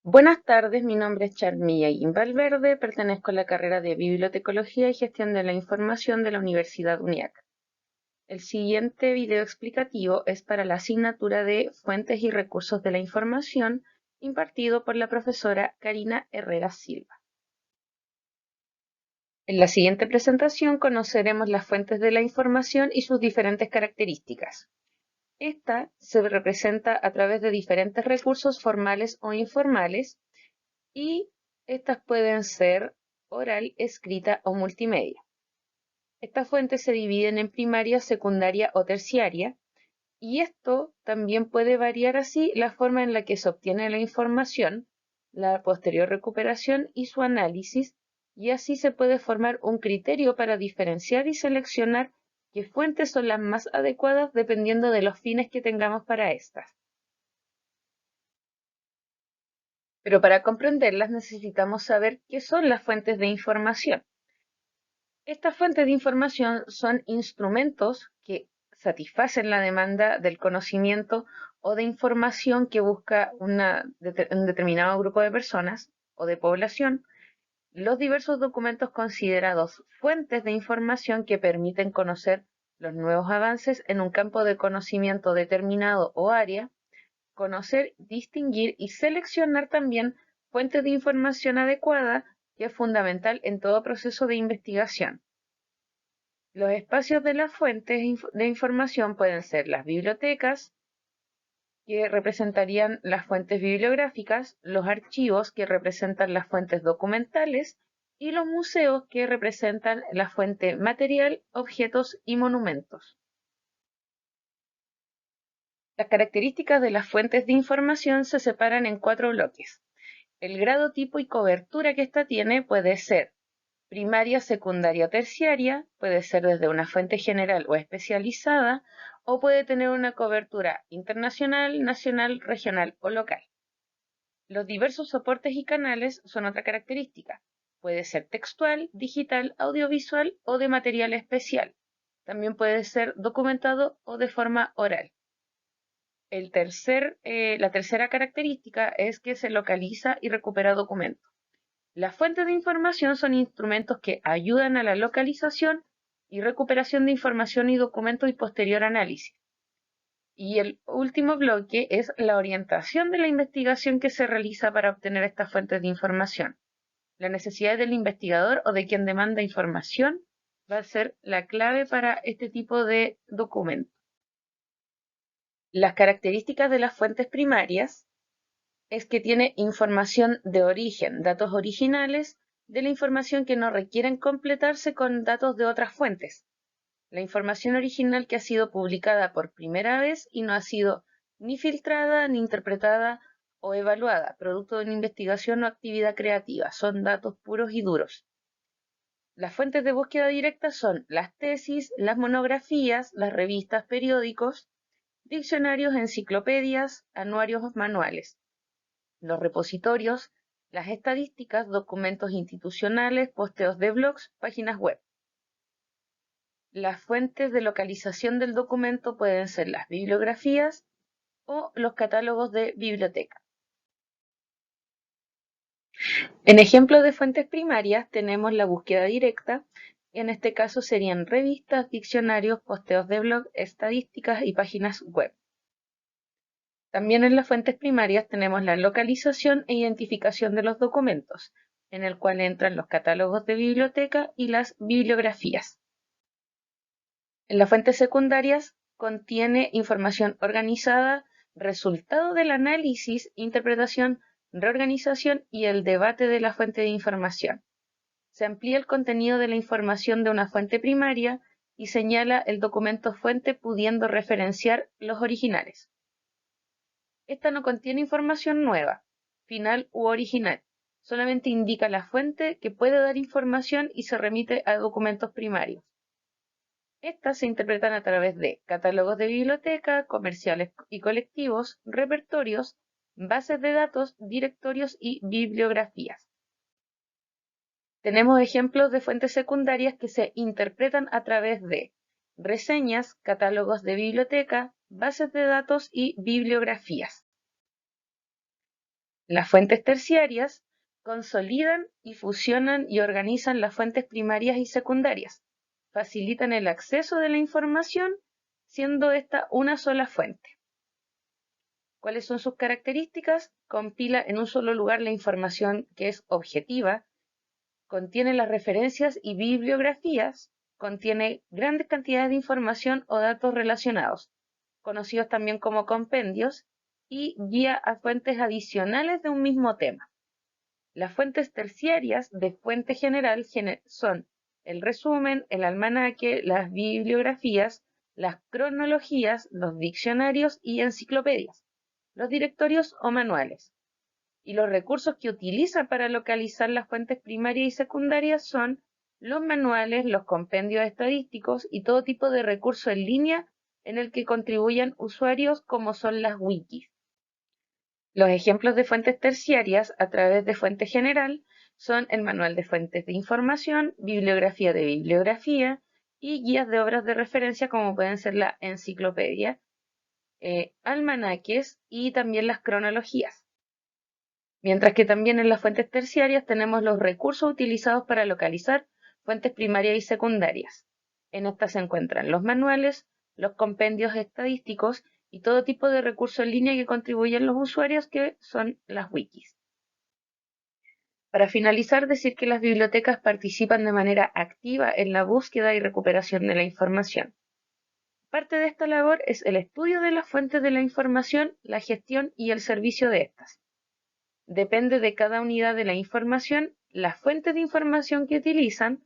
Buenas tardes, mi nombre es Charmilla Valverde, pertenezco a la carrera de Bibliotecología y Gestión de la Información de la Universidad UNIAC. El siguiente video explicativo es para la asignatura de Fuentes y Recursos de la Información, impartido por la profesora Karina Herrera Silva. En la siguiente presentación conoceremos las fuentes de la información y sus diferentes características. Esta se representa a través de diferentes recursos formales o informales, y estas pueden ser oral, escrita o multimedia. Estas fuentes se dividen en primaria, secundaria o terciaria, y esto también puede variar así la forma en la que se obtiene la información, la posterior recuperación y su análisis, y así se puede formar un criterio para diferenciar y seleccionar qué fuentes son las más adecuadas dependiendo de los fines que tengamos para estas. Pero para comprenderlas necesitamos saber qué son las fuentes de información. Estas fuentes de información son instrumentos que satisfacen la demanda del conocimiento o de información que busca un determinado grupo de personas o de población. Los diversos documentos considerados fuentes de información que permiten conocer los nuevos avances en un campo de conocimiento determinado o área, conocer, distinguir y seleccionar también fuentes de información adecuada, que es fundamental en todo proceso de investigación. Los espacios de las fuentes de información pueden ser las bibliotecas, que representarían las fuentes bibliográficas, los archivos, que representan las fuentes documentales, y los museos, que representan la fuente material, objetos y monumentos. Las características de las fuentes de información se separan en 4 bloques. El grado, tipo y cobertura que ésta tiene puede ser primaria, secundaria o terciaria, puede ser desde una fuente general o especializada, o puede tener una cobertura internacional, nacional, regional o local. Los diversos soportes y canales son otra característica. Puede ser textual, digital, audiovisual o de material especial. También puede ser documentado o de forma oral. La tercera característica es que se localiza y recupera documentos. Las fuentes de información son instrumentos que ayudan a la localización y recuperación de información y documentos y posterior análisis. Y el último bloque es la orientación de la investigación que se realiza para obtener estas fuentes de información. La necesidad del investigador o de quien demanda información va a ser la clave para este tipo de documentos. Las características de las fuentes primarias es que tiene información de origen, datos originales de la información que no requieren completarse con datos de otras fuentes. La información original que ha sido publicada por primera vez y no ha sido ni filtrada, ni interpretada o evaluada, producto de una investigación o actividad creativa. Son datos puros y duros. Las fuentes de búsqueda directa son las tesis, las monografías, las revistas, periódicos, diccionarios, enciclopedias, anuarios, manuales. Los repositorios, las estadísticas, documentos institucionales, posteos de blogs, páginas web. Las fuentes de localización del documento pueden ser las bibliografías o los catálogos de biblioteca. En ejemplo de fuentes primarias tenemos la búsqueda directa. En este caso serían revistas, diccionarios, posteos de blog, estadísticas y páginas web. También en las fuentes primarias tenemos la localización e identificación de los documentos, en el cual entran los catálogos de biblioteca y las bibliografías. En las fuentes secundarias contiene información organizada, resultado del análisis, interpretación, reorganización y el debate de la fuente de información. Se amplía el contenido de la información de una fuente primaria y señala el documento fuente pudiendo referenciar los originales. Esta no contiene información nueva, final u original, solamente indica la fuente que puede dar información y se remite a documentos primarios. Estas se interpretan a través de catálogos de biblioteca, comerciales y colectivos, repertorios, bases de datos, directorios y bibliografías. Tenemos ejemplos de fuentes secundarias que se interpretan a través de reseñas, catálogos de biblioteca, bases de datos y bibliografías. Las fuentes terciarias consolidan y fusionan y organizan las fuentes primarias y secundarias, facilitan el acceso de la información, siendo esta una sola fuente. ¿Cuáles son sus características? Compila en un solo lugar la información que es objetiva, contiene las referencias y bibliografías, contiene grandes cantidades de información o datos relacionados, conocidos también como compendios, y guía a fuentes adicionales de un mismo tema. Las fuentes terciarias de fuente general son el resumen, el almanaque, las bibliografías, las cronologías, los diccionarios y enciclopedias, los directorios o manuales. Y los recursos que utiliza para localizar las fuentes primarias y secundarias son los manuales, los compendios estadísticos y todo tipo de recurso en línea en el que contribuyan usuarios como son las wikis. Los ejemplos de fuentes terciarias a través de fuente general son el manual de fuentes de información, bibliografía de bibliografía y guías de obras de referencia como pueden ser la enciclopedia, almanaques y también las cronologías. Mientras que también en las fuentes terciarias tenemos los recursos utilizados para localizar fuentes primarias y secundarias. En estas se encuentran los manuales, los compendios estadísticos y todo tipo de recursos en línea que contribuyen los usuarios, que son las wikis. Para finalizar, decir que las bibliotecas participan de manera activa en la búsqueda y recuperación de la información. Parte de esta labor es el estudio de las fuentes de la información, la gestión y el servicio de estas. Depende de cada unidad de la información, las fuentes de información que utilizan,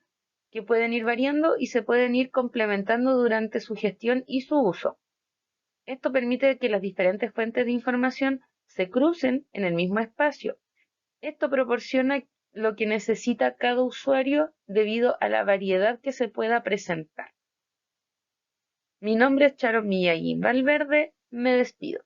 que pueden ir variando y se pueden ir complementando durante su gestión y su uso. Esto permite que las diferentes fuentes de información se crucen en el mismo espacio. Esto proporciona lo que necesita cada usuario debido a la variedad que se pueda presentar. Mi nombre es Charo Miyagi Valverde, me despido.